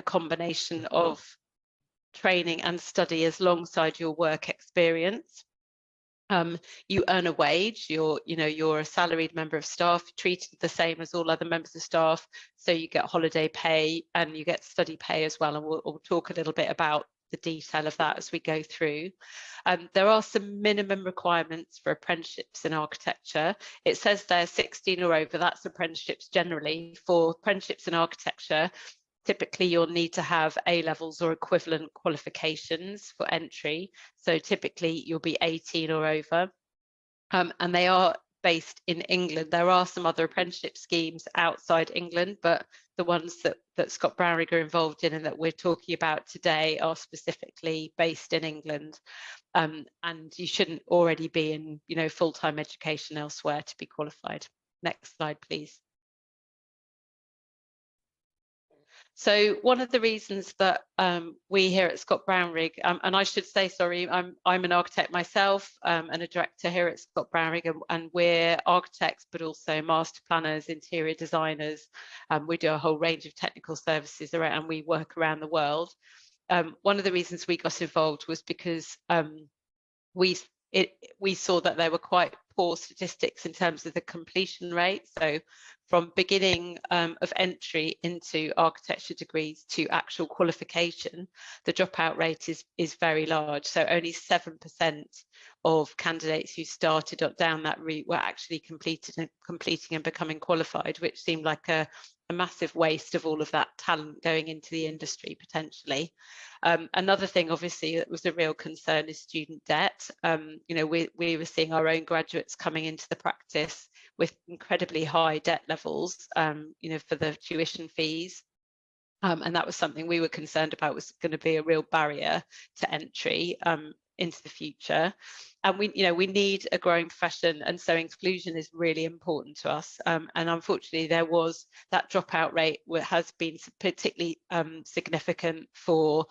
a combination of training and study alongside your work experience. You earn a wage, you're a salaried member of staff, treated the same as all other members of staff, so you get holiday pay and you get study pay as well, and we'll talk a little bit about the detail of that as we go through. There are some minimum requirements for apprenticeships in architecture. It says they're 16 or over, that's apprenticeships generally. For apprenticeships in architecture, typically you'll need to have A-levels or equivalent qualifications for entry. So typically you'll be 18 or over. And they are based in England. There are some other apprenticeship schemes outside England, but the ones that Scott Brownrigg are involved in and that we're talking about today are specifically based in England. And you shouldn't already be in full-time education elsewhere to be qualified. Next slide, please. So one of the reasons that we here at Scott Brownrigg, and I should say, sorry, I'm an architect myself and a director here at Scott Brownrigg, and we're architects, but also master planners, interior designers. We do a whole range of technical services around, and we work around the world. One of the reasons we got involved was because we saw that there were quite poor statistics in terms of the completion rate. So from beginning of entry into architecture degrees to actual qualification, the dropout rate is very large. So only 7% of candidates who started down that route were actually completing and becoming qualified, which seemed like a massive waste of all of that talent going into the industry potentially. Another thing, obviously, that was a real concern is student debt. We were seeing our own graduates coming into the practice with incredibly high debt levels, for the tuition fees. And that was something we were concerned about was going to be a real barrier to entry into the future. And we need a growing profession, and so inclusion is really important to us. And unfortunately, there was that dropout rate has been particularly significant for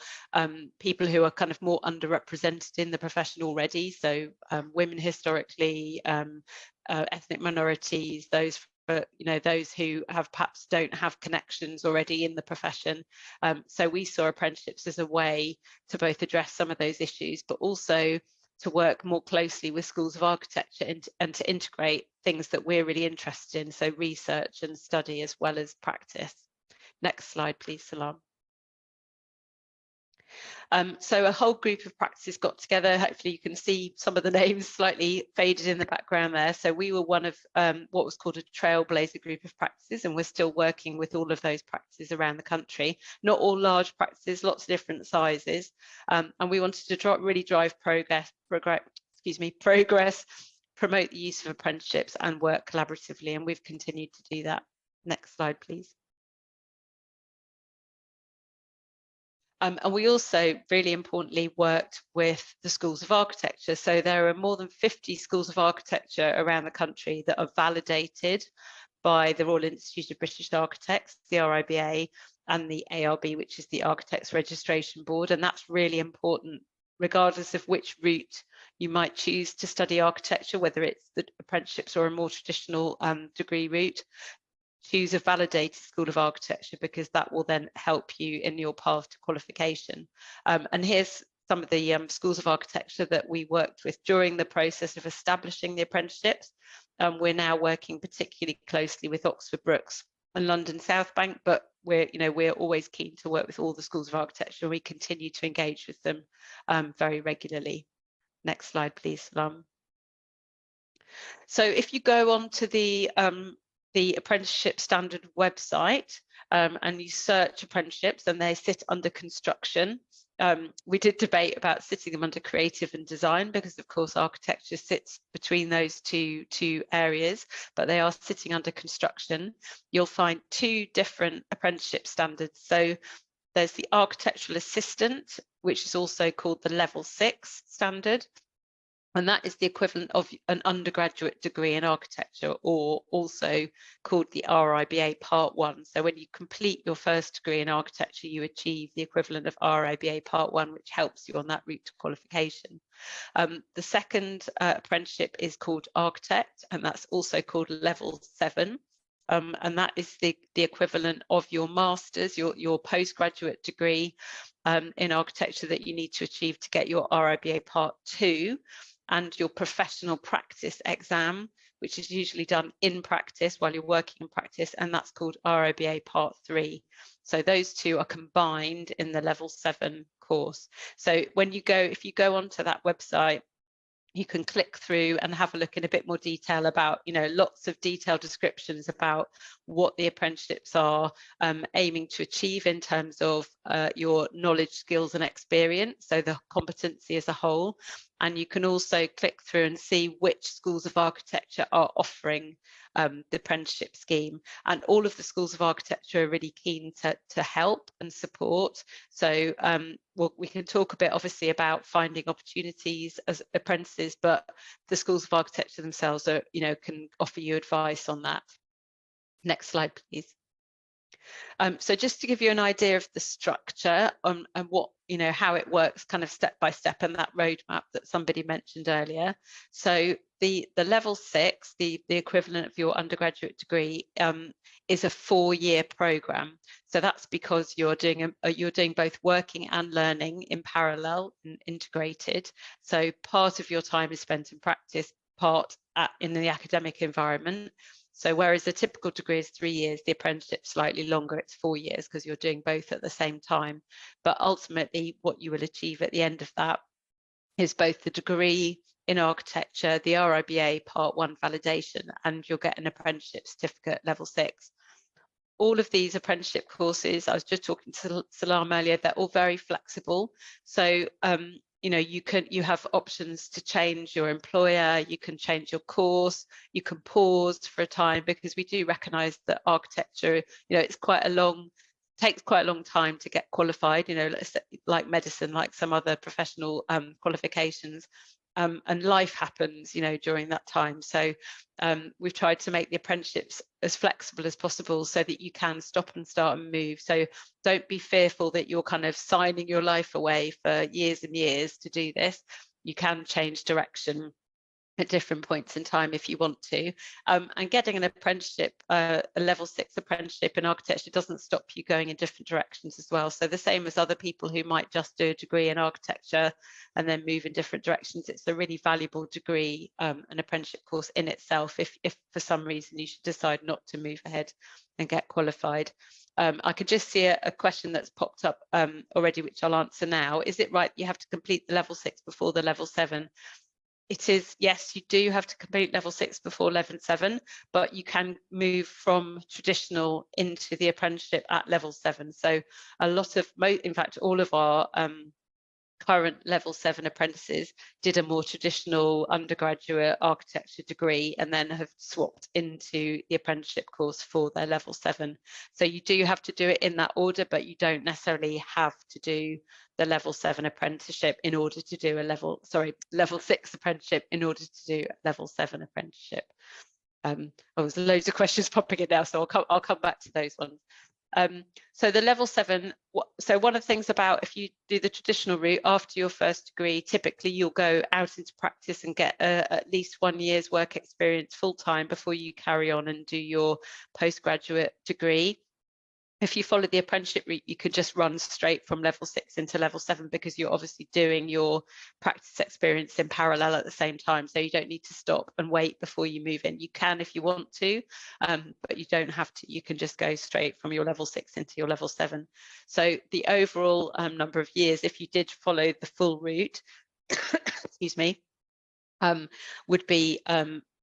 people who are kind of more underrepresented in the profession already. So women historically, ethnic minorities, those who have perhaps don't have connections already in the profession. So we saw apprenticeships as a way to both address some of those issues, but also to work more closely with schools of architecture and to integrate things that we're really interested in, so research and study as well as practice. Next slide, please, Salam. So a whole group of practices got together. Hopefully you can see some of the names slightly faded in the background there. So we were one of what was called a trailblazer group of practices, and we're still working with all of those practices around the country. Not all large practices, lots of different sizes. And we wanted to really drive progress, promote the use of apprenticeships and work collaboratively, and we've continued to do that. Next slide, please. And we also, really importantly, worked with the schools of architecture. So there are more than 50 schools of architecture around the country that are validated by the Royal Institute of British Architects, the RIBA, and the ARB, which is the Architects Registration Board. And that's really important, regardless of which route you might choose to study architecture, whether it's the apprenticeships or a more traditional degree route. Choose a validated school of architecture, because that will then help you in your path to qualification. And here's some of the schools of architecture that we worked with during the process of establishing the apprenticeships. We're now working particularly closely with Oxford Brookes and London South Bank, but we're always keen to work with all the schools of architecture, and we continue to engage with them very regularly. Next slide, please, Salam. So if you go on to the Apprenticeship Standard website and you search apprenticeships, and they sit under construction. We did debate about sitting them under creative and design, because of course architecture sits between those two areas, but they are sitting under construction. You'll find two different apprenticeship standards. So there's the architectural assistant, which is also called the level 6 standard. And that is the equivalent of an undergraduate degree in architecture, or also called the RIBA Part 1. So when you complete your first degree in architecture, you achieve the equivalent of RIBA Part 1, which helps you on that route to qualification. The second apprenticeship is called Architect, and that's also called Level 7. And that is the equivalent of your master's, your postgraduate degree in architecture that you need to achieve to get your RIBA Part 2, and your professional practice exam, which is usually done in practice while you're working in practice, and that's called RIBA Part 3. So those two are combined in the level 7 course. So when you go, if you go onto that website, you can click through and have a look in a bit more detail about, lots of detailed descriptions about what the apprenticeships are aiming to achieve in terms of your knowledge, skills and experience, so the competency as a whole. And you can also click through and see which schools of architecture are offering the apprenticeship scheme. And all of the schools of architecture are really keen to help and support. So we can talk a bit obviously about finding opportunities as apprentices, but the schools of architecture themselves are, can offer you advice on that. Next slide, please. So just to give you an idea of the structure and what, how it works kind of step by step, and that roadmap that somebody mentioned earlier. So the level 6, the equivalent of your undergraduate degree, is a 4-year program. So that's because you're doing both working and learning in parallel and integrated. So part of your time is spent in practice, part in the academic environment. So whereas the typical degree is 3 years, the apprenticeship slightly longer, it's 4 years, because you're doing both at the same time. But ultimately, what you will achieve at the end of that is both the degree in architecture, the RIBA Part 1 validation, and you'll get an apprenticeship certificate level 6. All of these apprenticeship courses, I was just talking to Salam earlier, they're all very flexible. So you have options to change your employer, you can change your course, you can pause for a time, because we do recognise that architecture, it's takes quite a long time to get qualified, like medicine, like some other professional qualifications. And life happens, during that time. So we've tried to make the apprenticeships as flexible as possible so that you can stop and start and move. So don't be fearful that you're kind of signing your life away for years and years to do this. You can change direction at different points in time if you want to. And getting an apprenticeship, a level 6 apprenticeship in architecture, doesn't stop you going in different directions as well. So the same as other people who might just do a degree in architecture and then move in different directions, it's a really valuable degree, an apprenticeship course in itself, if for some reason you should decide not to move ahead and get qualified. I could just see a question that's popped up already, which I'll answer now. Is it right you have to complete the level 6 before the level 7? It is, yes, you do have to complete level 6 before level 7, but you can move from traditional into the apprenticeship at level 7. So a lot of, in fact, all of our current level 7 apprentices did a more traditional undergraduate architecture degree and then have swapped into the apprenticeship course for their level 7. So you do have to do it in that order, but you don't necessarily have to do the level 7 apprenticeship in order to do level 6 apprenticeship in order to do a level 7 apprenticeship. There's loads of questions popping in now, so I'll come back to those ones. So the level 7, so one of the things about, if you do the traditional route after your first degree, typically you'll go out into practice and get at least 1 year's work experience full time before you carry on and do your postgraduate degree. If you follow the apprenticeship route, you could just run straight from level 6 into level 7, because you're obviously doing your practice experience in parallel at the same time. So you don't need to stop and wait before you move in. You can if you want to, but you don't have to. You can just go straight from your level 6 into your level 7. So the overall number of years, if you did follow the full route, excuse me, would be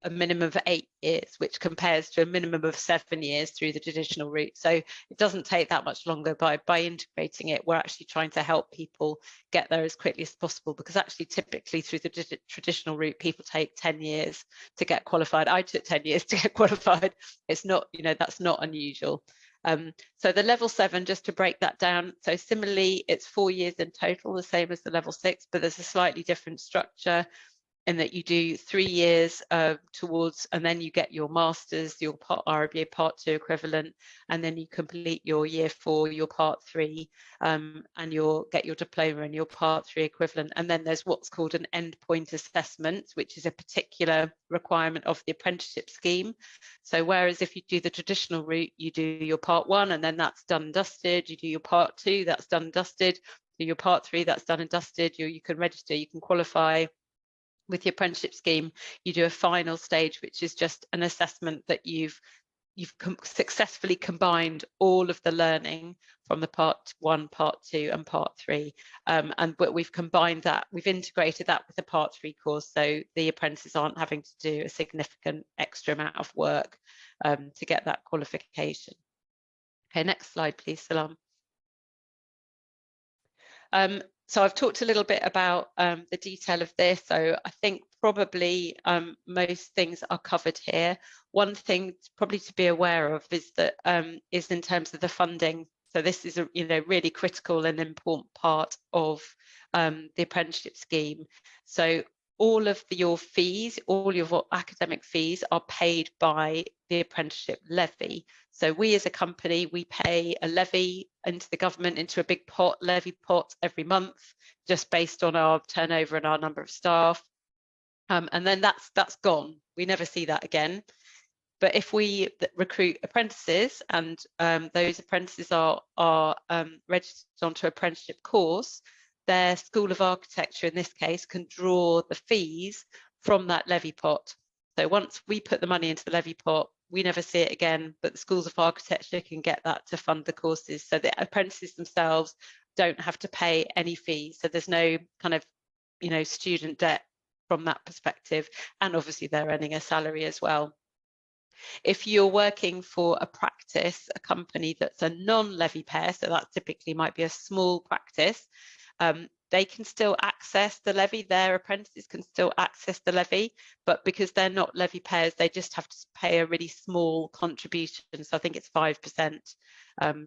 a minimum of 8 years, which compares to a minimum of 7 years through the traditional route. So it doesn't take that much longer. By integrating it, we're actually trying to help people get there as quickly as possible, because actually typically through the traditional route, people take 10 years to get qualified. I took 10 years to get qualified. It's not, that's not unusual. So the level 7, just to break that down, so similarly, it's 4 years in total, the same as the level 6, but there's a slightly different structure. in that you do 3 years towards, and then you get your master's, your RIBA Part 2 equivalent, and then you complete your year 4, your Part 3, and you'll get your diploma and your Part 3 equivalent. And then there's what's called an endpoint assessment, which is a particular requirement of the apprenticeship scheme. So whereas if you do the traditional route, you do your Part 1 and then that's done and dusted, you do your Part 2, that's done and dusted, do your Part 3, that's done and dusted, you can register, you can qualify. With the apprenticeship scheme, you do a final stage, which is just an assessment that you've successfully combined all of the learning from the Part 1, Part 2 and Part 3. And we've combined that, we've integrated that with the Part 3 course, so the apprentices aren't having to do a significant extra amount of work to get that qualification. Okay, next slide, please, Salam. So I've talked a little bit about the detail of this, so I think probably most things are covered here. One thing probably to be aware of is that is in terms of the funding. So this is a really critical and important part of the apprenticeship scheme. So all of your fees, all your academic fees are paid by the apprenticeship levy. So we as a company, we pay a levy into the government, into a big levy pot every month, just based on our turnover and our number of staff. And then that's gone. We never see that again. But if we recruit apprentices and those apprentices are registered onto an apprenticeship course, their School of Architecture in this case can draw the fees from that levy pot. So once we put the money into the levy pot, we never see it again, but the Schools of Architecture can get that to fund the courses. So the apprentices themselves don't have to pay any fees. So there's no kind of, student debt from that perspective. And obviously they're earning a salary as well. If you're working for a practice, a company that's a non-levy payer, so that typically might be a small practice, they can still access the levy, their apprentices can still access the levy, but because they're not levy payers, they just have to pay a really small contribution. So I think it's 5%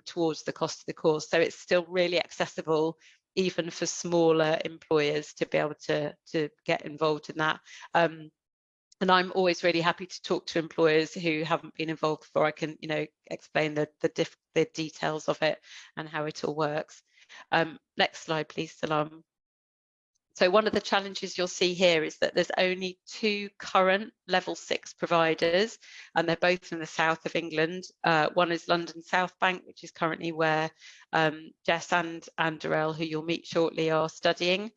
towards the cost of the course. So it's still really accessible, even for smaller employers, to be able to get involved in that. And I'm always really happy to talk to employers who haven't been involved before. I can, explain the details of it and how it all works. Next slide, please, Salam. So one of the challenges you'll see here is that there's only 2 current level 6 providers, and they're both in the south of England. One is London South Bank, which is currently where Jess and Darrell, who you'll meet shortly, are studying.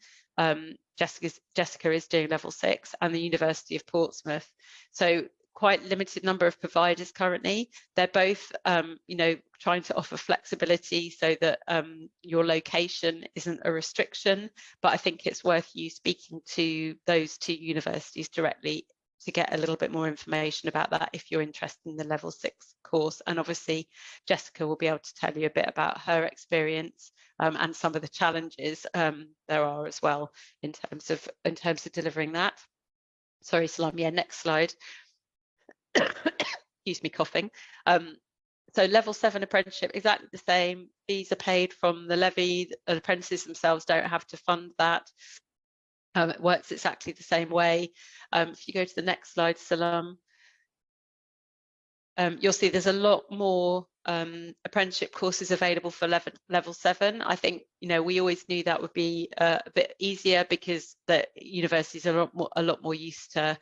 Jessica is doing level 6, and the University of Portsmouth. So quite limited number of providers currently. They're both, trying to offer flexibility so that your location isn't a restriction. But I think it's worth you speaking to those 2 universities directly to get a little bit more information about that if you're interested in the level 6 course. And obviously Jessica will be able to tell you a bit about her experience and some of the challenges there are as well in terms of delivering that. Sorry, Salam. Yeah, next slide. Excuse me, coughing. So level 7 apprenticeship, exactly the same. Fees are paid from the levy. The apprentices themselves don't have to fund that. It works exactly the same way. If you go to the next slide, Salam, you'll see there's a lot more apprenticeship courses available for level 7. I think, we always knew that would be a bit easier because the universities are a lot more used to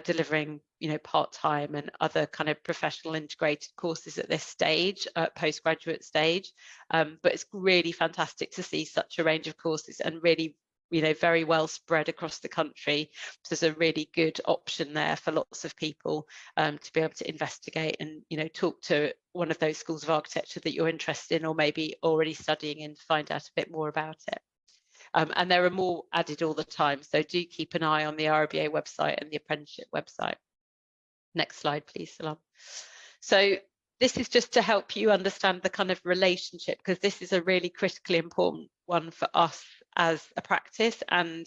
delivering, part-time and other kind of professional integrated courses at this stage, postgraduate stage. But it's really fantastic to see such a range of courses and really, very well spread across the country. So there's a really good option there for lots of people to be able to investigate and, talk to one of those schools of architecture that you're interested in or maybe already studying and find out a bit more about it. And there are more added all the time, so do keep an eye on the RIBA website and the apprenticeship website. Next slide, please, Salam. So this is just to help you understand the kind of relationship, because this is a really critically important one for us as a practice and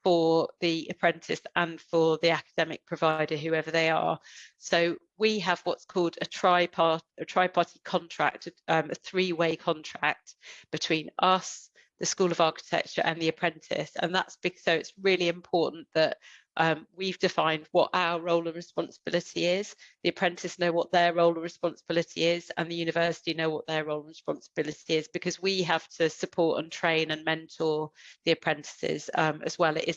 for the apprentice and for the academic provider, whoever they are. So we have what's called a tripartite contract, a 3-way contract between us, the School of Architecture and the apprentice. And that's because, so it's really important that we've defined what our role and responsibility is. The apprentice know what their role and responsibility is, and the university know what their role and responsibility is, because we have to support and train and mentor the apprentices as well. It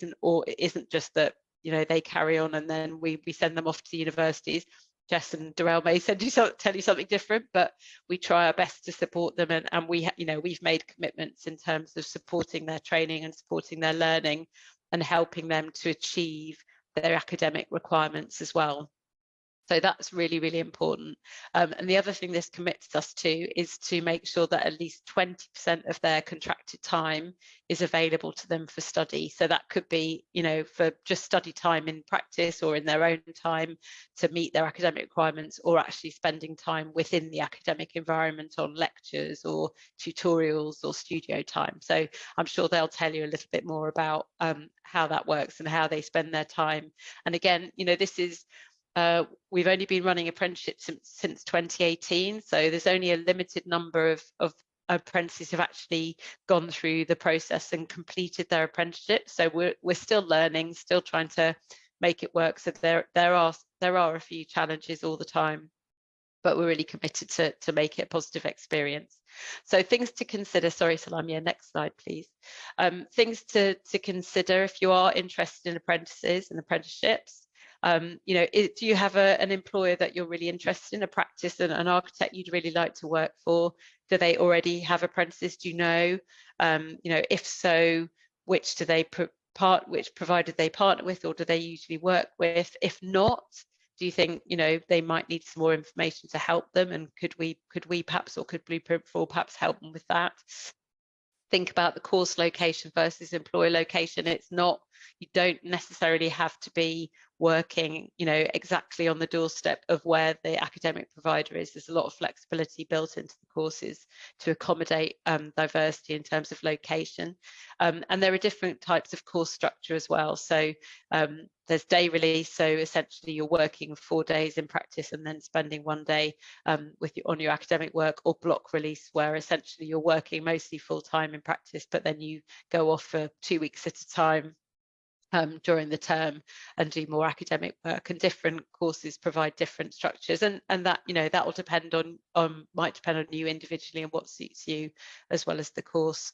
isn't just that, you know, they carry on and then we send them off to universities. Jess and Darrell may tell you something different, but we try our best to support them, and we've made commitments in terms of supporting their training and supporting their learning and helping them to achieve their academic requirements as well. So that's really, really important. And the other thing this commits us to is to make sure that at least 20% of their contracted time is available to them for study. So that could be, you know, for just study time in practice or in their own time to meet their academic requirements, or actually spending time within the academic environment on lectures or tutorials or studio time. So I'm sure they'll tell you a little bit more about how that works and how they spend their time. And again, you know, this is we've only been running apprenticeships since 2018, so there's only a limited number of apprentices who've actually gone through the process and completed their apprenticeship. So we're still learning, still trying to make it work. So there are a few challenges all the time, but we're really committed to make it a positive experience. So things to consider. Sorry, Salamia, next slide, please. Things to consider if you are interested in apprentices and apprenticeships. You know, do you have an employer that you're really interested in, a practice and an architect you'd really like to work for? Do they already have apprentices? Do you know? You know, if so, which do they which provider they partner with, or do they usually work with? If not, do you think, you know, they might need some more information to help them, and could we perhaps, or could Blueprint 4 perhaps help them with that? Think about the course location versus employer location. It's not, you don't necessarily have to be working, you know, exactly on the doorstep of where the academic provider is. There's a lot of flexibility built into the courses to accommodate diversity in terms of location. And there are different types of course structure as well. So there's day release, so essentially you're working 4 days in practice and then spending 1 day on your academic work, or block release, where essentially you're working mostly full-time in practice, but then you go off for 2 weeks at a time during the term and do more academic work. And different courses provide different structures, and that, you know, that will depend might depend on you individually and what suits you, as well as the course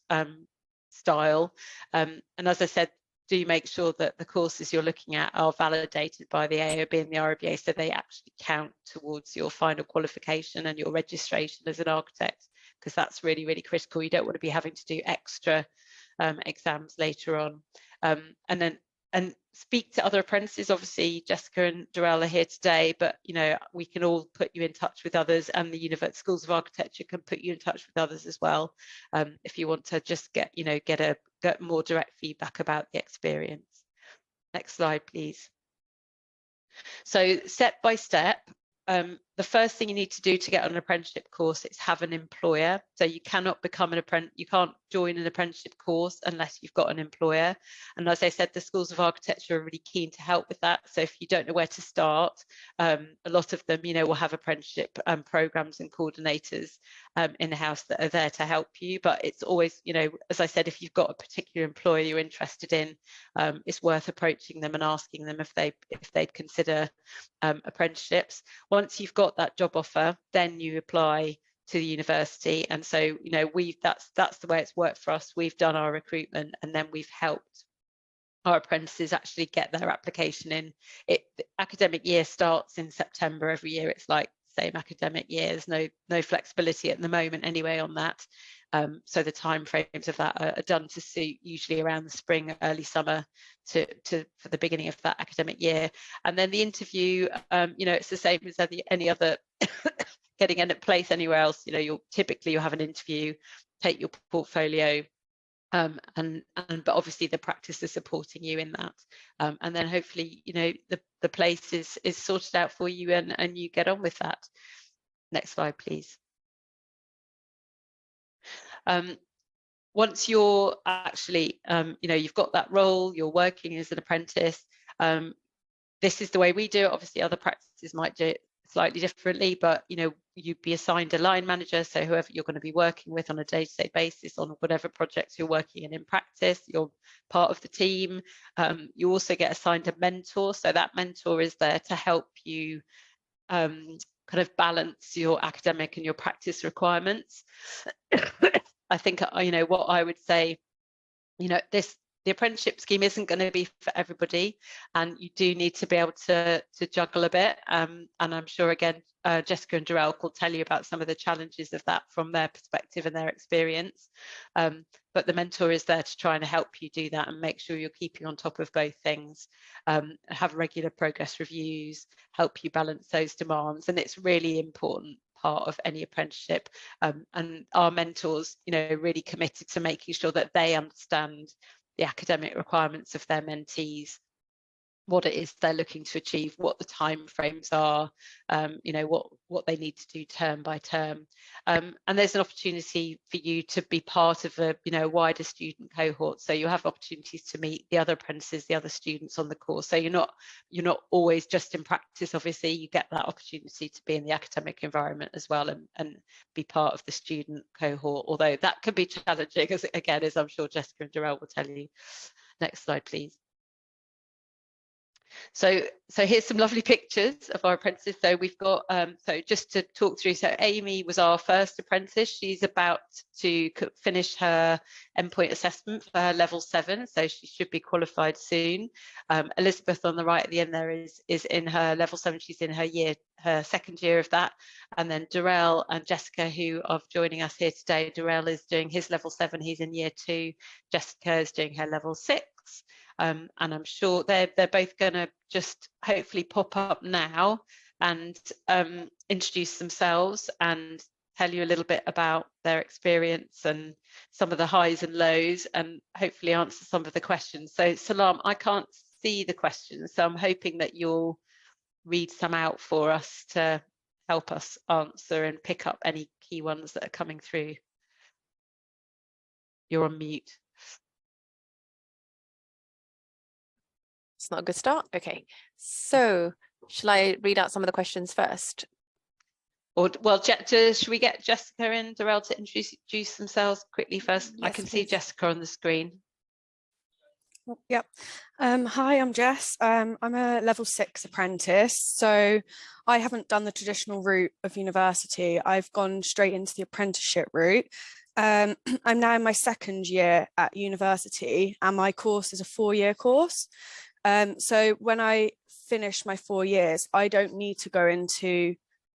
style. And as I said, do make sure that the courses you're looking at are validated by the AOB and the RIBA, so they actually count towards your final qualification and your registration as an architect, because that's really, really critical. You don't want to be having to do extra exams later on. And speak to other apprentices. Obviously, Jessica and Darrell are here today, but, you know, we can all put you in touch with others, and the University Schools of Architecture can put you in touch with others as well, if you want to just get more direct feedback about the experience. Next slide, please. So step by step, the first thing you need to do to get on an apprenticeship course is have an employer. So you cannot become an apprentice, you can't join an apprenticeship course unless you've got an employer. And as I said, the Schools of Architecture are really keen to help with that. So if you don't know where to start, a lot of them, you know, will have apprenticeship programs and coordinators in the house that are there to help you. But it's always, you know, as I said, if you've got a particular employer you're interested in, it's worth approaching them and asking them if they'd consider apprenticeships. Once you've got that job offer, then you apply to the university. And so, you know, that's the way it's worked for us. We've done our recruitment, and then we've helped our apprentices actually get their application in. The academic year starts in September every year. It's like the same academic year. There's no flexibility at the moment anyway on that. So the time frames of that are done to suit usually around the spring, early summer for the beginning of that academic year. And then the interview, you know, it's the same as any other getting a place anywhere else. You know, you'll have an interview, take your portfolio, but obviously the practice is supporting you in that, and then hopefully, you know, the place is sorted out for you, and you get on with that. Next slide, please. Once you're actually, you know, you've got that role, you're working as an apprentice, this is the way we do it. Obviously other practices might do it slightly differently, but, you know, you'd be assigned a line manager, so whoever you're going to be working with on a day-to-day basis on whatever projects you're working in practice, you're part of the team. You also get assigned a mentor, so that mentor is there to help you kind of balance your academic and your practice requirements. I think, you know, what I would say, you know, the apprenticeship scheme isn't going to be for everybody, and you do need to be able to juggle a bit. And I'm sure, again, Jessica and Darrell will tell you about some of the challenges of that from their perspective and their experience. But the mentor is there to try and help you do that and make sure you're keeping on top of both things, have regular progress reviews, help you balance those demands. And it's really important part of any apprenticeship. And our mentors, you know, really committed to making sure that they understand the academic requirements of their mentees, what it is they're looking to achieve, what the time frames are, you know, what they need to do term by term. And there's an opportunity for you to be part of a, you know, wider student cohort. So you have opportunities to meet the other apprentices, the other students on the course. So you're not always just in practice. Obviously, you get that opportunity to be in the academic environment as well, and be part of the student cohort, although that can be challenging, as again, as I'm sure Jessica and Darrell will tell you. Next slide, please. So here's some lovely pictures of our apprentices. So we've got, so just to talk through, so Amy was our first apprentice. She's about to finish her endpoint assessment for her level 7, so she should be qualified soon. Elizabeth on the right at the end there is in her level 7. She's in her second year of that. And then Darrell and Jessica, who are joining us here today, Darrell is doing his level 7, he's in year 2. Jessica is doing her level 6. And I'm sure they're both going to just hopefully pop up now and introduce themselves and tell you a little bit about their experience and some of the highs and lows, and hopefully answer some of the questions. So Salam, I can't see the questions, so I'm hoping that you'll read some out for us to help us answer and pick up any key ones that are coming through. You're on mute. It's not a good start. Okay, so shall I read out some of the questions first? Or, well, should we get Jessica and Darrell to introduce themselves quickly first? Yes, I can see Jessica on the screen. Yep. Hi, I'm Jess. I'm a level 6 apprentice. So I haven't done the traditional route of university. I've gone straight into the apprenticeship route. I'm now in my second year at university, and my course is a 4-year course. So when I finish my 4 years, I don't need to go into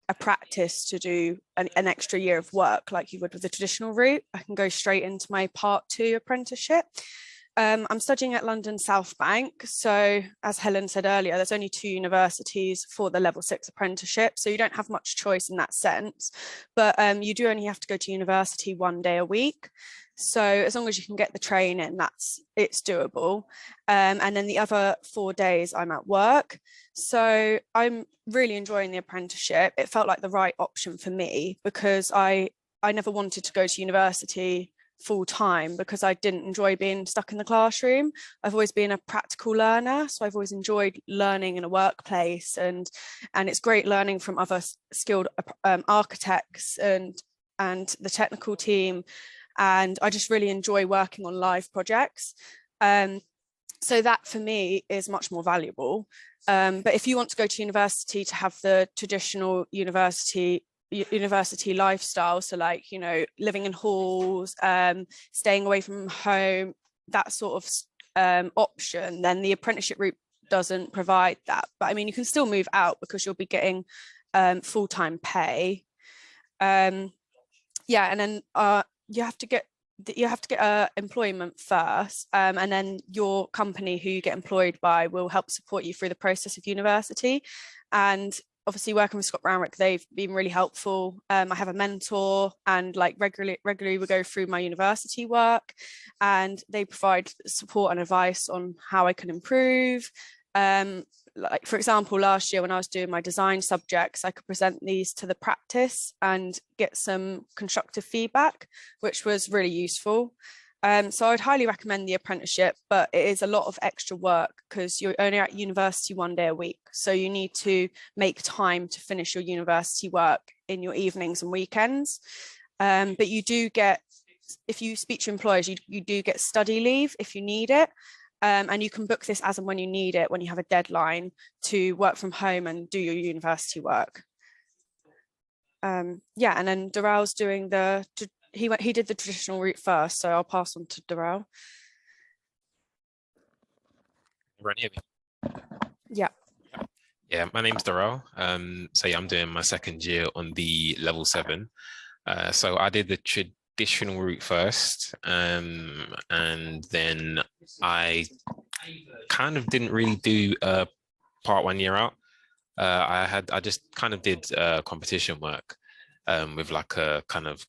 a practice to do an extra year of work like you would with the traditional route. I can go straight into my part 2 apprenticeship. I'm studying at London South Bank. So as Helen said earlier, there's only 2 universities for the level 6 apprenticeship. So you don't have much choice in that sense, but you do only have to go to university 1 day a week. So as long as you can get the train in, it's doable. And then the other 4 days I'm at work. So I'm really enjoying the apprenticeship. It felt like the right option for me because I never wanted to go to university full time because I didn't enjoy being stuck in the classroom. I've always been a practical learner, so I've always enjoyed learning in a workplace, and it's great learning from other skilled architects and the technical team, and I just really enjoy working on live projects. So that for me is much more valuable. But if you want to go to university to have the traditional university lifestyle, so like, you know, living in halls, staying away from home, that sort of option, then the apprenticeship route doesn't provide that. But I mean, you can still move out because you'll be getting full-time pay. Yeah, and then you have to get employment first, and then your company who you get employed by will help support you through the process of university. And obviously working with Scott Brownrigg, they've been really helpful. I have a mentor, and like regularly we go through my university work, and they provide support and advice on how I can improve. Like for example, last year when I was doing my design subjects, I could present these to the practice and get some constructive feedback, which was really useful. So I'd highly recommend the apprenticeship, but it is a lot of extra work because you're only at university 1 day a week. So you need to make time to finish your university work in your evenings and weekends. But you do get, if you speak to employers, you do get study leave if you need it. And you can book this as and when you need it, when you have a deadline to work from home and do your university work. Yeah, and then Darrell's doing he did the traditional route first, so I'll pass on to Darrell. Yeah. Yeah, my name's Darrell. So yeah, I'm doing my second year on the level 7. So I did the traditional route first, and then I kind of didn't really do part 1 year out. I just kind of did competition work with like a kind of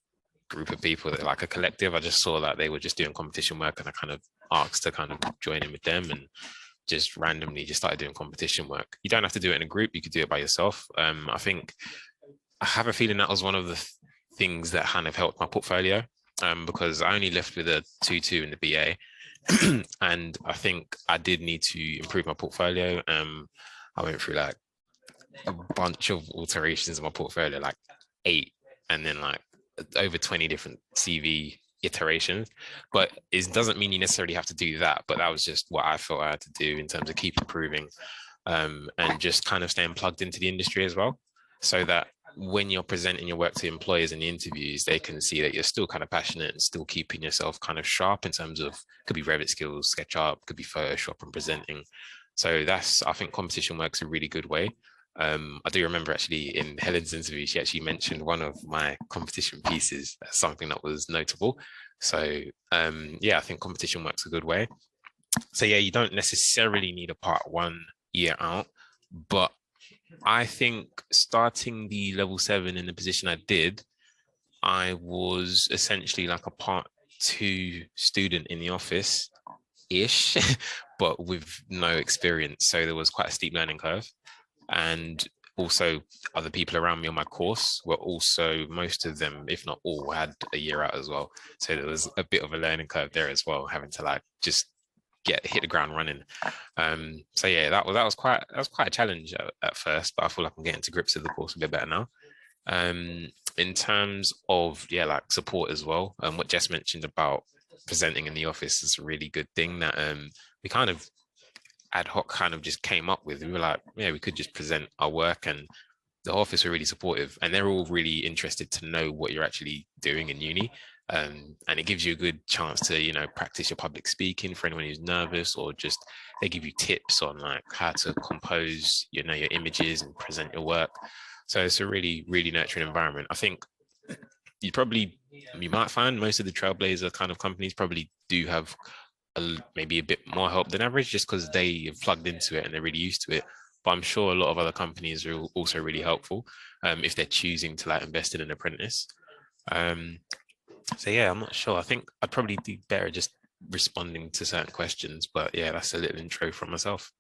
group of people, that like a collective. I just saw that they were just doing competition work, and I kind of asked to kind of join in with them, and just randomly just started doing competition work. You don't have to do it in a group, you could do it by yourself. I think I have a feeling that was one of the things that kind of helped my portfolio, because I only left with a 2.2 in the BA. And I think I did need to improve my portfolio. I went through like a bunch of alterations in my portfolio, like 8, and then like over 20 different CV iterations. But it doesn't mean you necessarily have to do that, but that was just what I felt I had to do in terms of keep improving, and just kind of staying plugged into the industry as well, so that when you're presenting your work to employers in the interviews, they can see that you're still kind of passionate and still keeping yourself kind of sharp in terms of, could be Revit skills, SketchUp, could be Photoshop and presenting. So that's, I think competition work's a really good way. I do remember actually in Helen's interview, she actually mentioned one of my competition pieces as something that was notable. So yeah, I think competition work's a good way. So yeah, you don't necessarily need a part 1 year out, but I think starting the level 7 in the position I did, I was essentially like a part 2 student in the office ish, but with no experience. So there was quite a steep learning curve. And also other people around me on my course were also, most of them, if not all, had a year out as well. So there was a bit of a learning curve there as well, having to like just hit the ground running. So yeah, that was quite a challenge at first, but I feel like I'm getting to grips with the course a bit better now. In terms of like support as well, what Jess mentioned about presenting in the office is a really good thing that we kind of ad hoc kind of just came up with. We were like, yeah, we could just present our work, and the office were really supportive, and they're all really interested to know what you're actually doing in uni. And it gives you a good chance to, practice your public speaking for anyone who's nervous, or just they give you tips on like how to compose, your images and present your work. So it's a really, really nurturing environment. I think you might find most of the Trailblazer kind of companies probably do have maybe a bit more help than average, just because they have plugged into it and they're really used to it. But I'm sure a lot of other companies are also really helpful if they're choosing to like invest in an apprentice. So yeah, I'm not sure. I think I'd probably do better just responding to certain questions, but yeah, that's a little intro from myself.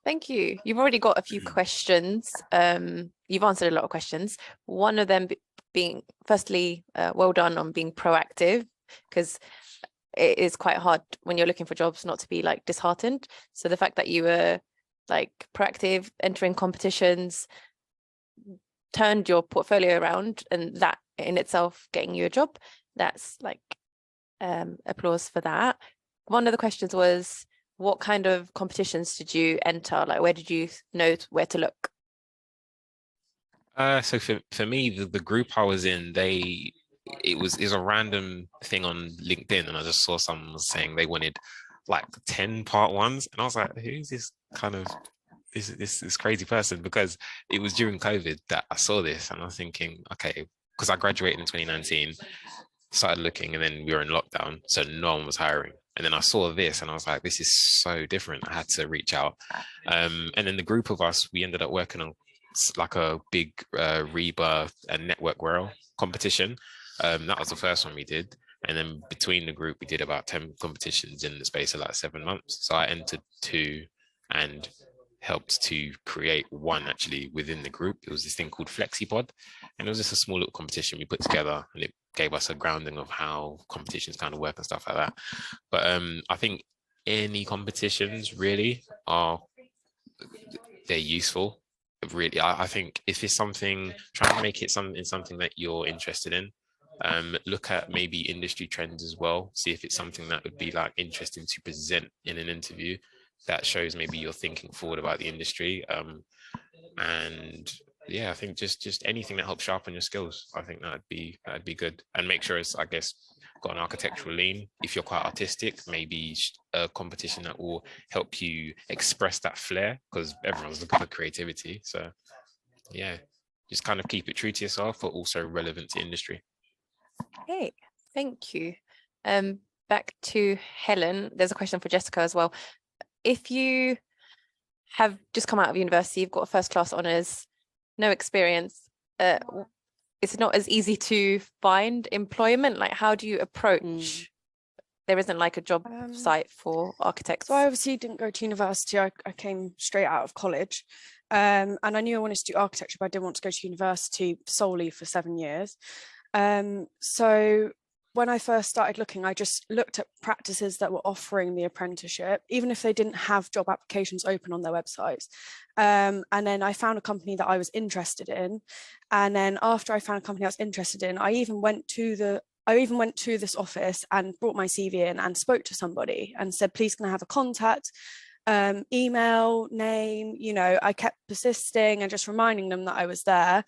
Thank you. You've already got a few questions. You've answered a lot of questions. One of them being, firstly, well done on being proactive, because it is quite hard when you're looking for jobs not to be like disheartened. So the fact that you were like proactive, entering competitions, turned your portfolio around, and that in itself getting you a job, that's like applause for that. One of the questions was, what kind of competitions did you enter? Like, where did you know where to look? So for me, the group I was in, it was a random thing on LinkedIn, and I just saw someone was saying they wanted like 10 part 1s, and I was like, who's this kind of this crazy person? Because it was during COVID that I saw this, and I was thinking, okay, because I graduated in 2019, started looking, and then we were in lockdown, so no one was hiring. And then I saw this and I was like, this is so different. I had to reach out. And then the group of us, we ended up working on like a big REBA and network world competition. That was the first one we did. And then between the group, we did about 10 competitions in the space of like 7 months. So I entered 2 and helped to create 1 actually within the group. It was this thing called FlexiPod, and it was just a small little competition we put together, and it gave us a grounding of how competitions kind of work and stuff like that. But I think any competitions really they're useful. really, I think if it's something, try and make it something that you're interested in. Look at maybe industry trends as well. See if it's something that would be like interesting to present in an interview that shows maybe you're thinking forward about the industry. And yeah, I think just anything that helps sharpen your skills. I think that'd be good. And make sure it's, I guess, got an architectural lean. If you're quite artistic, maybe a competition that will help you express that flair, because everyone's looking for creativity. So yeah, just kind of keep it true to yourself, but also relevant to industry. Okay, thank you. Back to Helen. There's a question for Jessica as well. If you have just come out of university, you've got a first class honours, no experience, it's not as easy to find employment. Like, how do you approach? There isn't like a job site for architects. So I obviously didn't go to university. I came straight out of college, and I knew I wanted to do architecture, but I didn't want to go to university solely for 7 years. So when I first started looking, I just looked at practices that were offering the apprenticeship, even if they didn't have job applications open on their websites. And then I found a company that I was interested in. And then after I found a company I was interested in, I even went to this office and brought my CV in and spoke to somebody and said, please, can I have a contact, email, name? You know, I kept persisting and just reminding them that I was there.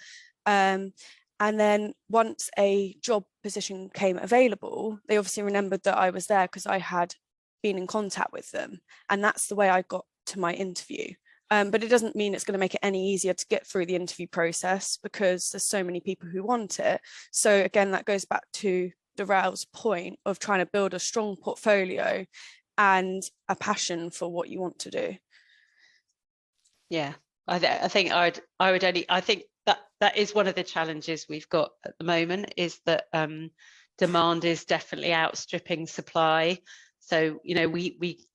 And then once a job position came available, they obviously remembered that I was there because I had been in contact with them. And that's the way I got to my interview. But it doesn't mean it's going to make it any easier to get through the interview process because there's so many people who want it. So again, that goes back to Darrell's point of trying to build a strong portfolio and a passion for what you want to do. Yeah, I think that is one of the challenges we've got at the moment, is that demand is definitely outstripping supply. So, you know, we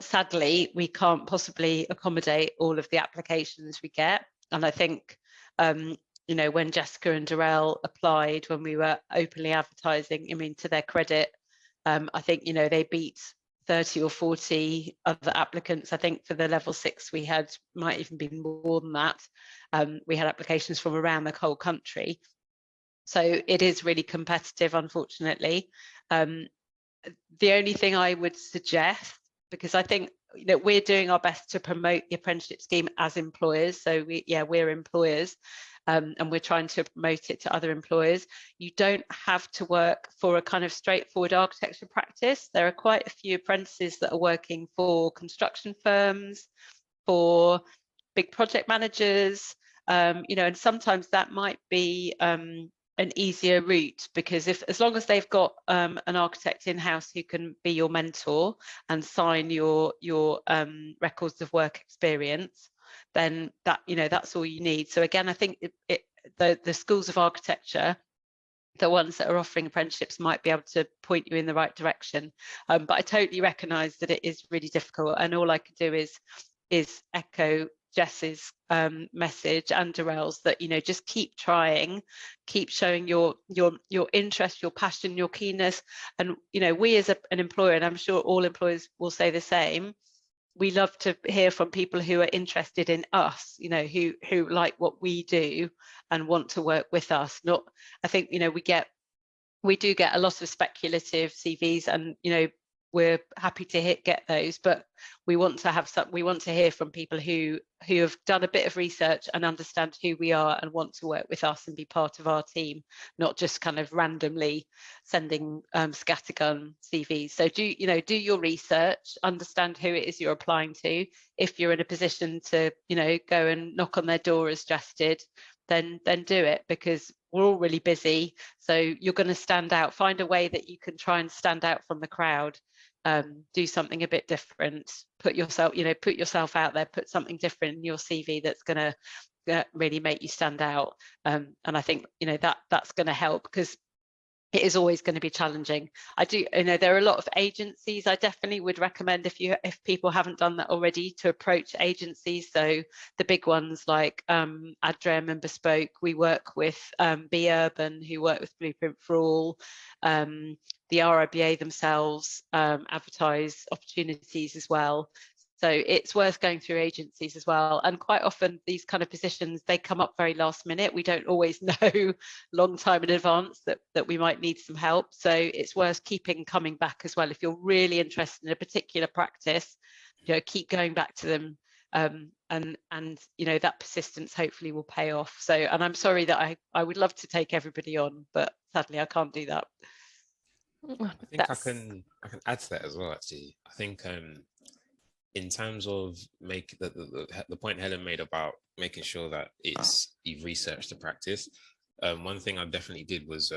sadly, we can't possibly accommodate all of the applications we get. And I think, you know, when Jessica and Darrell applied, when we were openly advertising, I mean, to their credit, I think, you know, they beat 30 or 40 other applicants. I think for the level 6 we had, might even be more than that. We had applications from around the whole country. So it is really competitive, unfortunately. The only thing I would suggest, because I think, you know, we're doing our best to promote the apprenticeship scheme as employers. So we're employers. And we're trying to promote it to other employers. You don't have to work for a kind of straightforward architecture practice. There are quite a few apprentices that are working for construction firms, for big project managers, you know, and sometimes that might be an easier route, because as long as they've got an architect in-house who can be your mentor and sign your records of work experience, then that, you know, that's all you need. So again, I think the schools of architecture, the ones that are offering apprenticeships, might be able to point you in the right direction. But I totally recognise that it is really difficult, and all I could do is echo Jess's message and Darrell's, that, you know, just keep trying, keep showing your interest, your passion, your keenness. And, you know, we as an employer, and I'm sure all employers will say the same, we love to hear from people who are interested in us, you know, who like what we do and want to work with us. Not, I think, you know, we do get a lot of speculative CVs, and, you know, we're happy to get those, but we want to hear from people who have done a bit of research and understand who we are and want to work with us and be part of our team, not just kind of randomly sending scattergun CVs. So do your research, understand who it is you're applying to. If you're in a position to, you know, go and knock on their door as Jess did, then do it, because we're all really busy. So you're going to stand out. Find a way that you can try and stand out from the crowd. Do something a bit different. Put yourself out there. Put something different in your CV that's going to really make you stand out. And I think, you know, that's going to help, because it is always going to be challenging. There are a lot of agencies. I definitely would recommend, if people haven't done that already, to approach agencies. So the big ones like Adrem and Bespoke. We work with Be Urban, who work with Blueprint for All. The RIBA themselves advertise opportunities as well. So it's worth going through agencies as well. And quite often these kind of positions, they come up very last minute. We don't always know long time in advance that we might need some help. So it's worth coming back as well. If you're really interested in a particular practice, you know, keep going back to them. And you know, that persistence hopefully will pay off. So, and I'm sorry that I would love to take everybody on, but sadly I can't do that. I think I can add to that as well, actually. I think in terms of the point Helen made about making sure that you've researched the practice, one thing I definitely did was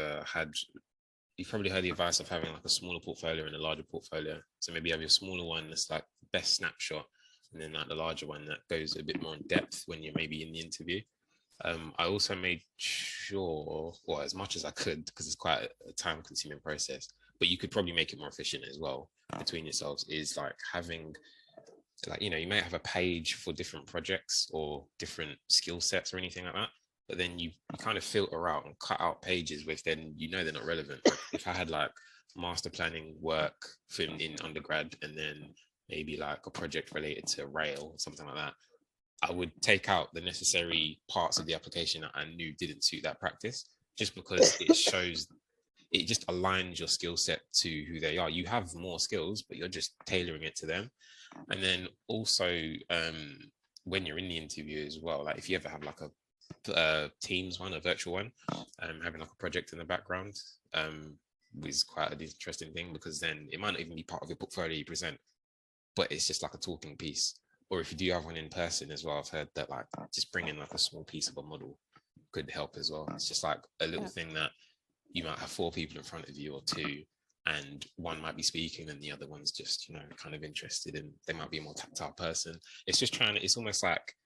you've probably heard the advice of having like a smaller portfolio and a larger portfolio. So maybe you have your smaller one that's like best snapshot, and then like the larger one that goes a bit more in depth when you're maybe in the interview. I also made sure, well, as much as I could, because it's quite a time-consuming process, but you could probably make it more efficient as well between yourselves, is like having, like, you know, you may have a page for different projects or different skill sets or anything like that, but then you kind of filter out and cut out pages which then you know they're not relevant. Like if I had like master planning work in undergrad and then maybe like a project related to rail, something like that, I would take out the necessary parts of the application that I knew didn't suit that practice, just because it shows, it just aligns your skill set to who they are. You have more skills, but you're just tailoring it to them. And then also when you're in the interview as well, like if you ever have like a Teams one, a virtual one, having like a project in the background is quite an interesting thing, because then it might not even be part of your portfolio you present, but it's just like a talking piece. Or if you do have one in person as well, I've heard that like just bringing like a small piece of a model could help as well. It's just like a little thing that you might have 4 people in front of you or 2, and one might be speaking and the other one's just, you know, kind of interested, and they might be a more tactile person. It's just it's almost like,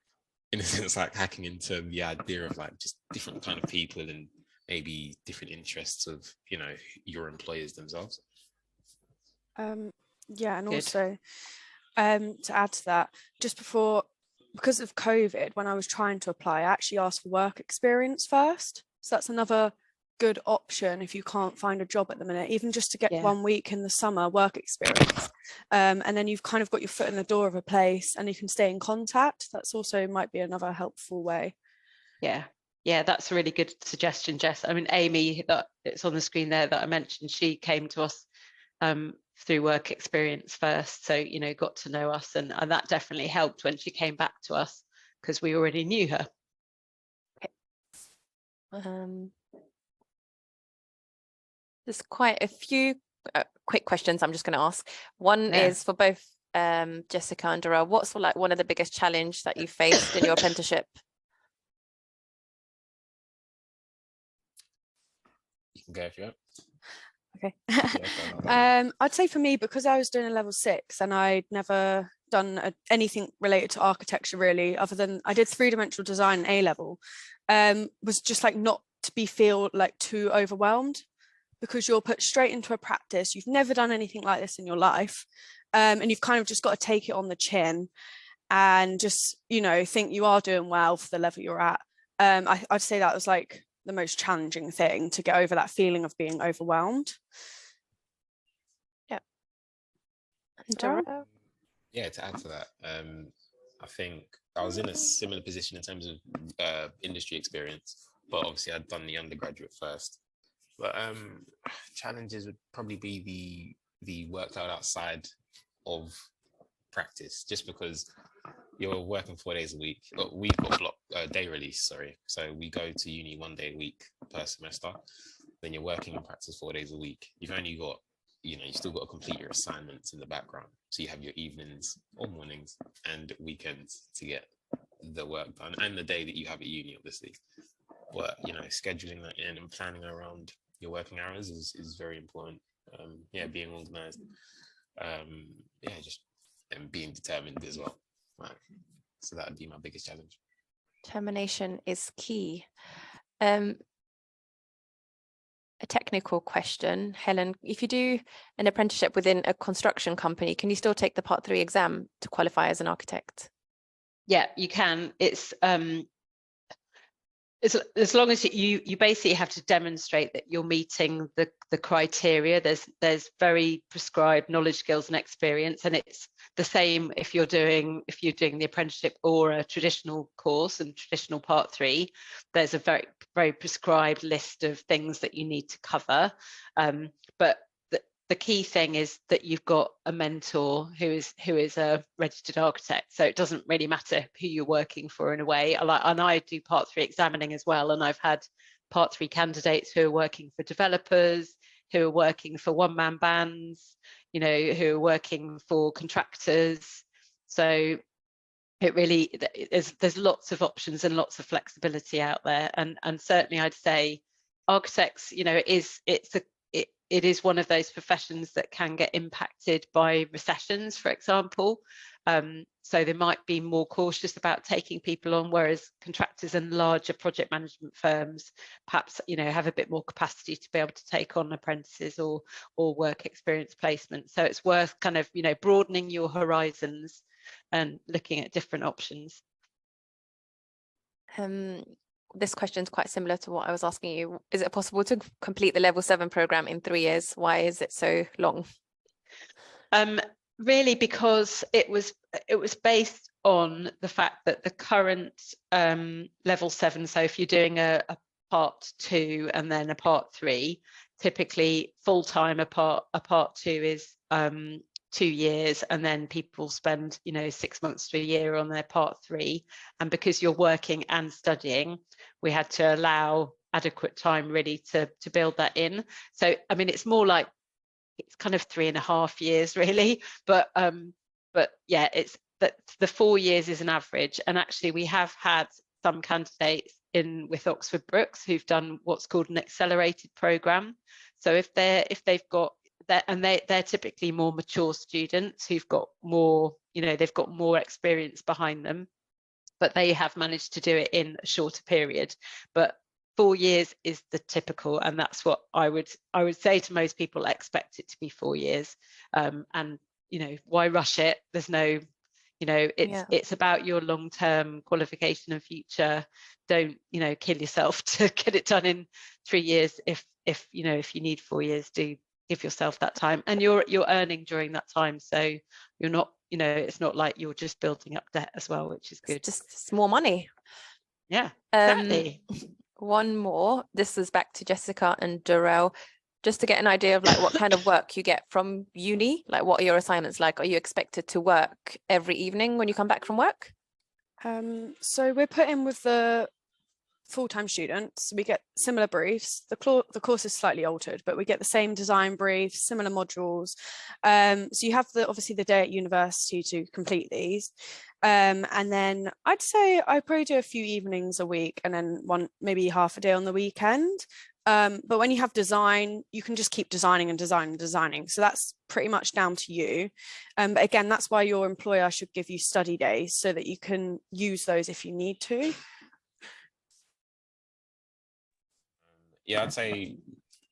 in a sense, like hacking into the idea of like just different kind of people and maybe different interests of, you know, your employers themselves. Yeah, and Good. also to add to that, just before, because of COVID, when I was trying to apply, I actually asked for work experience first. So that's another good option if you can't find a job at the minute, even just to get 1 week in the summer work experience. And then you've kind of got your foot in the door of a place and you can stay in contact. That's also might be another helpful way. Yeah, that's a really good suggestion, Jess. I mean, Amy, that it's on the screen there that I mentioned, she came to us through work experience first, so, you know, got to know us, and that definitely helped when she came back to us because we already knew her. There's quite a few quick questions I'm just going to ask. One is for both Jessica and Darrell. What's like one of the biggest challenge that you faced in your apprenticeship? You can go if you want. Okay. Yeah, I'd say for me, because I was doing a level 6 and I'd never done anything related to architecture really, other than I did 3-dimensional design in A-level, was just like not to feel like too overwhelmed, because you're put straight into a practice. You've never done anything like this in your life, and you've kind of just got to take it on the chin and just, you know, think you are doing well for the level you're at. I'd say that was like the most challenging thing, to get over that feeling of being overwhelmed. Yeah. Yeah, to add to that, I think I was in a similar position in terms of industry experience, but obviously I'd done the undergraduate first. But challenges would probably be the workload outside of practice, just because you're working 4 days a week. We've got day release, sorry. So we go to uni 1 day a week per semester. Then you're working in practice 4 days a week. You've only got, you know, you still got to complete your assignments in the background. So you have your evenings or mornings and weekends to get the work done, and the day that you have at uni, obviously. But, you know, scheduling that in and planning around your working hours is very important. Yeah, being organized. Yeah, just and being determined as well. Right. So that would be my biggest challenge. Determination is key. A technical question, Helen, if you do an apprenticeship within a construction company, can you still take the Part 3 exam to qualify as an architect? Yeah, you can. It's as long as you basically have to demonstrate that you're meeting the criteria. There's very prescribed knowledge, skills and experience, and it's the same if you're doing the apprenticeship or a traditional course and traditional part 3. There's a very, very prescribed list of things that you need to cover, but the key thing is that you've got a mentor who is a registered architect. So it doesn't really matter who you're working for in a way. And I do part 3 examining as well. And I've had part 3 candidates who are working for developers, who are working for one-man bands, you know, who are working for contractors. So it really, there's lots of options and lots of flexibility out there. And certainly I'd say architects, you know, it is one of those professions that can get impacted by recessions, for example. So they might be more cautious about taking people on, whereas contractors and larger project management firms perhaps, you know, have a bit more capacity to be able to take on apprentices or work experience placement. So it's worth kind of, you know, broadening your horizons and looking at different options. This question is quite similar to what I was asking you. Is it possible to complete the level 7 program in 3 years? Why is it so long? Really, because it was based on the fact that the current level 7, so if you're doing a part 2 and then a part 3, typically full-time a part 2 is 2 years, and then people spend, you know, 6 months to a year on their part 3. And because you're working and studying, we had to allow adequate time really to build that in. So I mean, it's more like, it's kind of 3.5 years really, but yeah, it's that the 4 years is an average. And actually we have had some candidates in with Oxford Brookes who've done what's called an accelerated program. So if they've got that, and they're typically more mature students who've got more, you know, they've got more experience behind them, but they have managed to do it in a shorter period. But 4 years is the typical, and that's what I would say to most people. Expect it to be 4 years, and you know, why rush it? There's no, you know, it's about your long-term qualification and future. Don't, you know, kill yourself to get it done in 3 years. If you know, if you need 4 years, do give yourself that time, and you're earning during that time, so you're not, you know, it's not like you're just building up debt as well, which is good. It's more money. Yeah, exactly. One more. This is back to Jessica and Darrell, just to get an idea of like what kind of work you get from uni. Like, what are your assignments like? Are you expected to work every evening when you come back from work? So we're put in with the full-time students. We get similar briefs. The course is slightly altered, but we get the same design briefs, similar modules. So you have obviously the day at university to complete these. And then I'd say I probably do a few evenings a week, and then maybe half a day on the weekend. But when you have design, you can just keep designing and designing and designing. So that's pretty much down to you. But again, that's why your employer should give you study days so that you can use those if you need to. Yeah, I'd say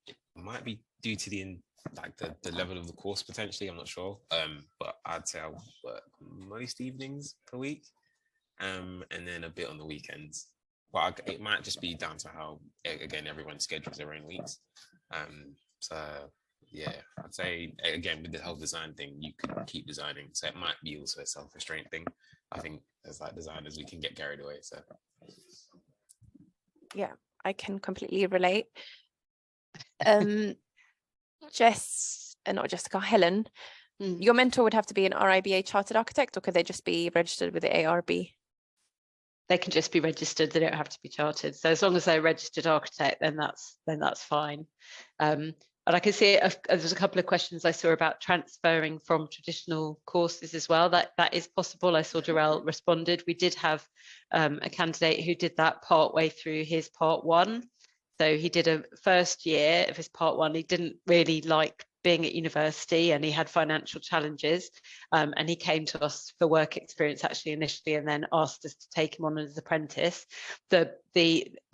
it might be due to the level of the course potentially. I'm not sure, but I'd say I work most evenings per week, and then a bit on the weekends. But it might just be down to how, again, everyone schedules their own weeks. So yeah, I'd say again with the whole design thing, you can keep designing, so it might be also a self-restraint thing. I think as like designers, we can get carried away. So yeah, I can completely relate. Not Jessica, Helen, your mentor would have to be an RIBA chartered architect, or could they just be registered with the ARB? They can just be registered. They don't have to be chartered. So as long as they're a registered architect, then that's fine. And I can see there's a couple of questions I saw about transferring from traditional courses as well. That is possible. I saw Darrell responded. We did have a candidate who did that part way through his part 1. So he did a first year of his part 1. He didn't really like being at university, and he had financial challenges, and he came to us for work experience actually initially, and then asked us to take him on as an apprentice. There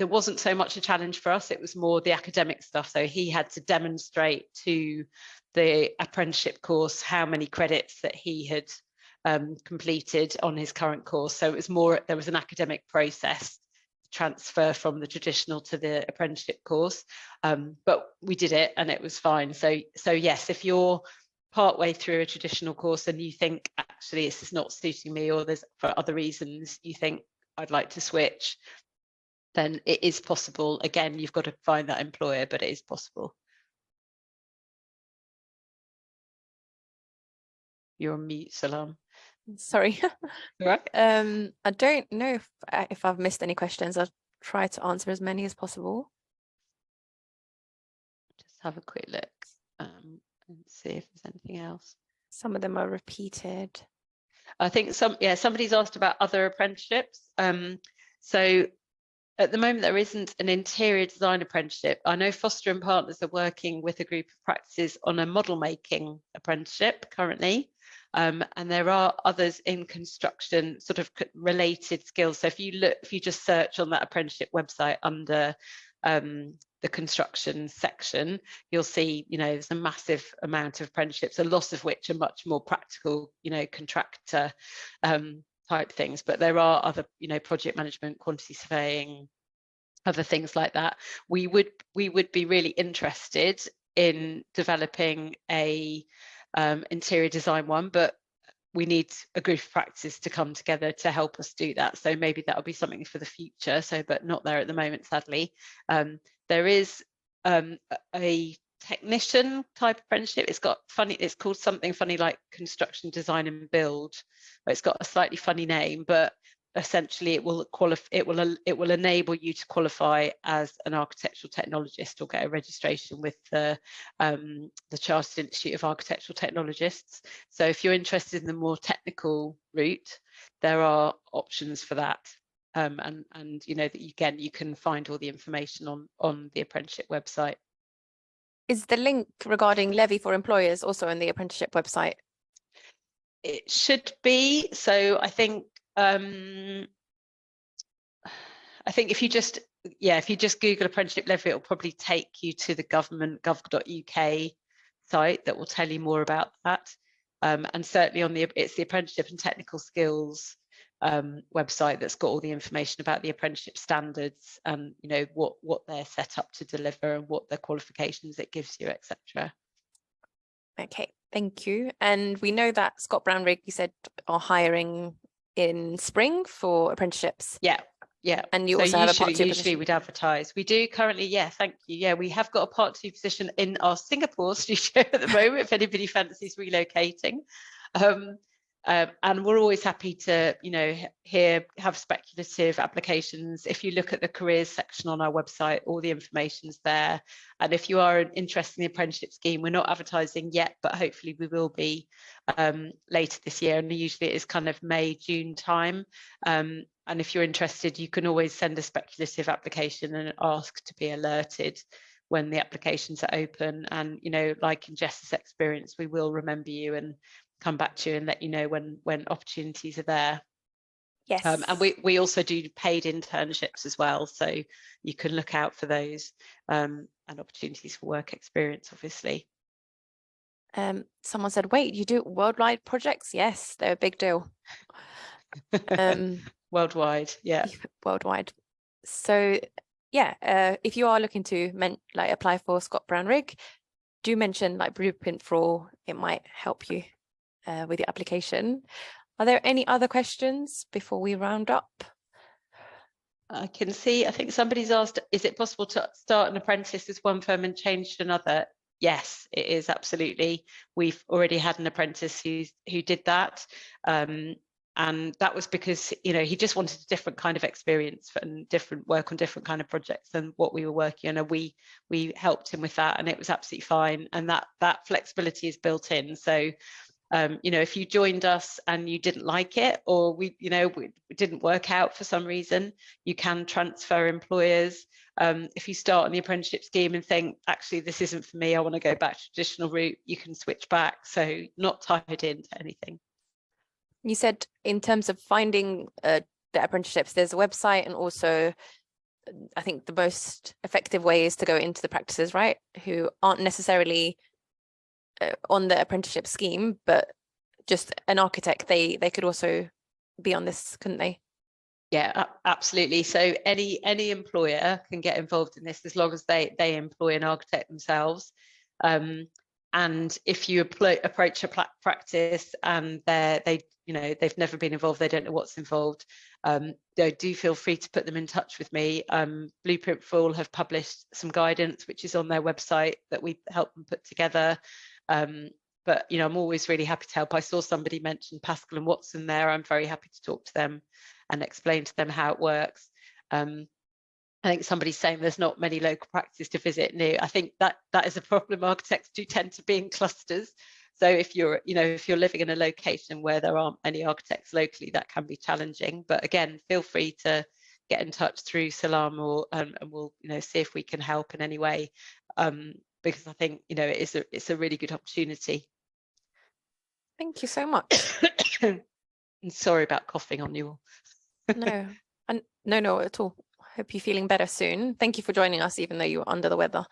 wasn't so much a challenge for us, it was more the academic stuff. So he had to demonstrate to the apprenticeship course how many credits that he had completed on his current course. So it was more, there was an academic process transfer from the traditional to the apprenticeship course, but we did it and it was fine. So yes, if you're partway through a traditional course and you think actually this is not suiting me, or there's for other reasons you think I'd like to switch, then it is possible. Again, you've got to find that employer, but it is possible. You're on mute, Salam. Sorry. Right. I don't know if I've missed any questions. I'll try to answer as many as possible. Just have a quick look and see if there's anything else. Some of them are repeated. I think somebody's asked about other apprenticeships. So at the moment, there isn't an interior design apprenticeship. I know Foster and Partners are working with a group of practices on a model making apprenticeship currently. And there are others in construction, sort of related skills. So if you just search on that apprenticeship website under the construction section, you'll see, there's a massive amount of apprenticeships, a lot of which are much more practical, contractor type things. But there are other, project management, quantity surveying, other things like that. We would be really interested in developing a interior design one, but we need a group of practices to come together to help us do that. So maybe that'll be something for the future. But not there at the moment, sadly. There is a technician type apprenticeship. It's called something funny like construction design and build. It's got a slightly funny name, but essentially it will enable you to qualify as an architectural technologist or get a registration with the Chartered Institute of Architectural Technologists. So if you're interested in the more technical route, there are options for that. And that you can find all the information on the apprenticeship website. Is the link regarding levy for employers also on the apprenticeship website? It should be. So I think if you just Google apprenticeship levy, it'll probably take you to the government gov.uk site that will tell you more about that. And certainly it's the apprenticeship and technical skills website that's got all the information about the apprenticeship standards and what they're set up to deliver and what their qualifications it gives you, etc. Okay, thank you. And we know that Scott Brownrigg, you said, are hiring in spring for apprenticeships. Yeah. And you also have a part 2 usually position. we'd advertise. We do currently, yeah, thank you. Yeah, we have got a part 2 position in our Singapore studio at the moment, if anybody fancies relocating. And we're always happy to, have speculative applications. If you look at the careers section on our website, all the information's there. And if you are interested in the apprenticeship scheme, we're not advertising yet, but hopefully we will be later this year. And usually it is kind of May, June time. And if you're interested, you can always send a speculative application and ask to be alerted when the applications are open. And, like in Jess's experience, we will remember you and come back to you and let you know when opportunities are there. Yes. And we also do paid internships as well, so you can look out for those and opportunities for work experience, obviously. Someone said, wait, you do worldwide projects? Yes, they're a big deal. Worldwide, yeah. Worldwide. So yeah, if you are looking to apply for Scott Brownrigg, do mention Blueprint for All. It might help you with your application. Are there any other questions before we round up? I can see, I think somebody's asked, is it possible to start an apprentice with one firm and change to another? Yes, it is, absolutely. We've already had an apprentice who did that. And that was because, he just wanted a different kind of experience and different work on different kind of projects than what we were working on. And we helped him with that, and it was absolutely fine. And that flexibility is built in. So, if you joined us and you didn't like it, or we didn't work out for some reason, you can transfer employers. If you start on the apprenticeship scheme and think, actually, this isn't for me, I want to go back to traditional route, you can switch back. So not tied into anything. You said in terms of finding the apprenticeships, there's a website, and also I think the most effective way is to go into the practices, right? Who aren't necessarily on the apprenticeship scheme, but just an architect. They could also be on this, couldn't they? Yeah, absolutely. So any employer can get involved in this as long as they employ an architect themselves. And if you approach a practice and they've never been involved, they don't know what's involved, do feel free to put them in touch with me. Blueprint for All have published some guidance, which is on their website, that we help them put together. But I'm always really happy to help. I saw somebody mention Pascal and Watson there. I'm very happy to talk to them and explain to them how it works. I think somebody's saying there's not many local practices to visit new. I think that is a problem. Architects do tend to be in clusters. So if you're living in a location where there aren't any architects locally, that can be challenging. But again, feel free to get in touch through Salam, or and we'll see if we can help in any way. Because I think it's a really good opportunity. Thank you so much. And sorry about coughing on you all. No, no at all. Hope you're feeling better soon. Thank you for joining us, even though you were under the weather.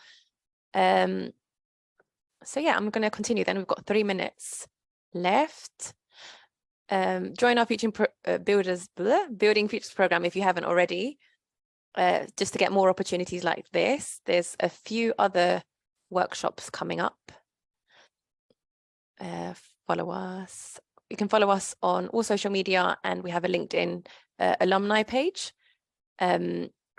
So yeah, I'm going to continue then. We've got 3 minutes left. Join our Future Building Futures program if you haven't already, just to get more opportunities like this. There's a few other workshops coming up. Follow us. You can follow us on all social media, and we have a LinkedIn alumni page.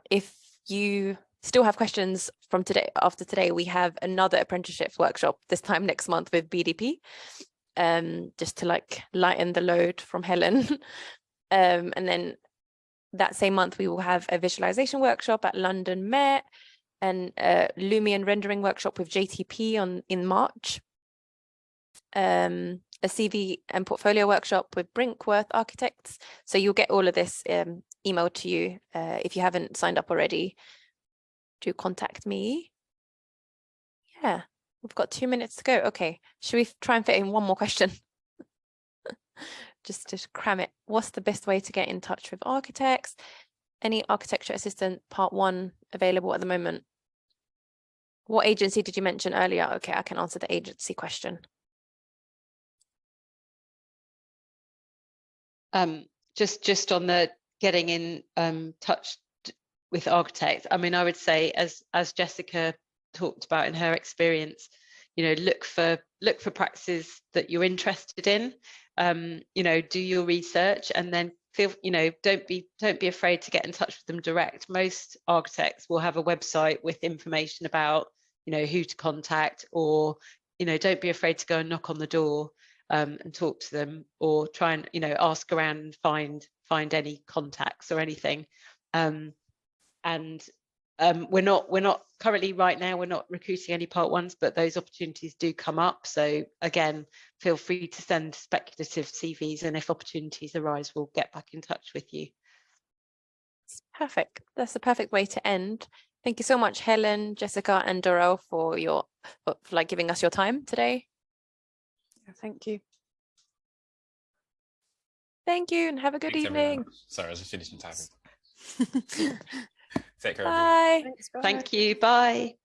If you still have questions from today, after today, we have another apprenticeships workshop, this time next month with BDP, just to lighten the load from Helen. And then that same month, we will have a visualization workshop at London Met, and a Lumion rendering workshop with JTP in March. A CV and portfolio workshop with Brinkworth Architects. So you'll get all of this emailed to you. If you haven't signed up already, do contact me. Yeah, we've got 2 minutes to go. Okay, should we try and fit in one more question? just to cram it. What's the best way to get in touch with architects? Any architecture assistant part 1 available at the moment? What agency did you mention earlier? Okay, I can answer the agency question. Just on the getting in touch with architects, I mean, I would say, as Jessica talked about in her experience, look for practices that you're interested in. Do your research, and then don't be afraid to get in touch with them direct. Most architects will have a website with information about who to contact, or don't be afraid to go and knock on the door and talk to them, or try and ask around and find any contacts or anything. We're not currently, right now, we're not recruiting any part 1s, but those opportunities do come up. So again, feel free to send speculative CVs, and if opportunities arise, we'll get back in touch with you. Perfect. That's a perfect way to end. Thank you so much, Helen, Jessica, and Dorel, for giving us your time today. Thank you. Thank you, and have a good evening. Sorry, I was just finishing typing. Take care. Bye. Thanks, bye. Thank you. Bye.